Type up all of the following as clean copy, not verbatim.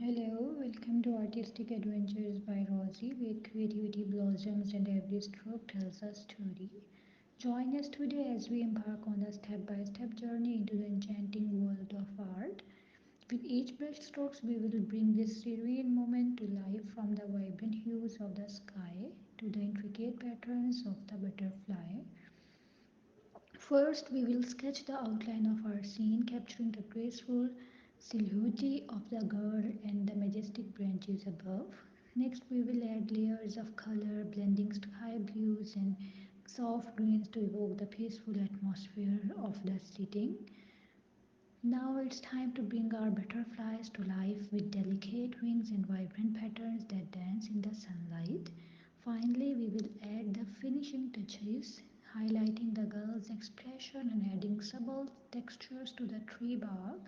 Hello, welcome to Artistic Adventures by Rosie, where creativity blossoms and every stroke tells a story. Join us today as we embark on a step by step journey into the enchanting world of art. With each brush strokes, we will bring this serene moment to life, from the vibrant hues of the sky to the intricate patterns of the butterfly. First, we will sketch the outline of our scene, capturing the graceful silhouette of the girl and the majestic branches above. Next, we will add layers of color, blending sky blues and soft greens to evoke the peaceful atmosphere of the setting. Now it's time to bring our butterflies to life with delicate wings and vibrant patterns that dance in the sunlight. Finally, we will add the finishing touches, highlighting the girl's expression and adding subtle textures to the tree bark.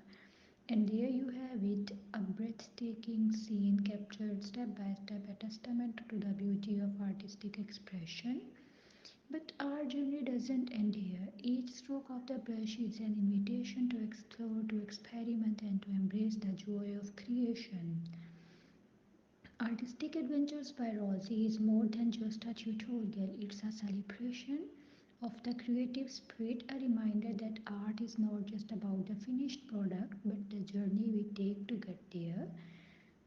And there you have it, a breathtaking scene captured step by step, a testament to the beauty of artistic expression. But our journey doesn't end here. Each stroke of the brush is an invitation to explore, to experiment, and to embrace the joy of creation. Artistic Adventures by Rosie is more than just a tutorial, it's a celebration of the creative spirit, a reminder that art is not just about the finished product but the journey we take to get there.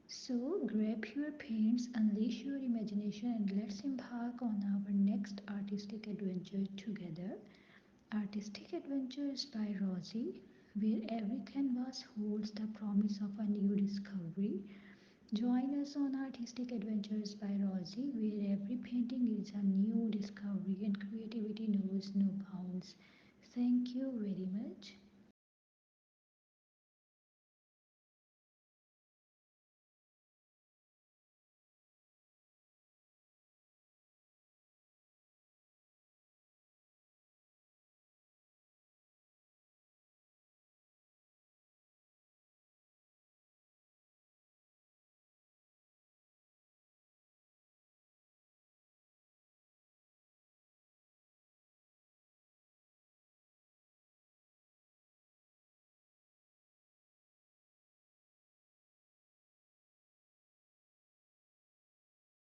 So grab your paints, unleash your imagination, and let's embark on our next artistic adventure together. Artistic Adventures by Rosie, where every canvas holds the promise of a new discovery. Join us on Artistic Adventures by Rosie, where every painting is a new discovery and creativity knows no bounds. Thank you very much.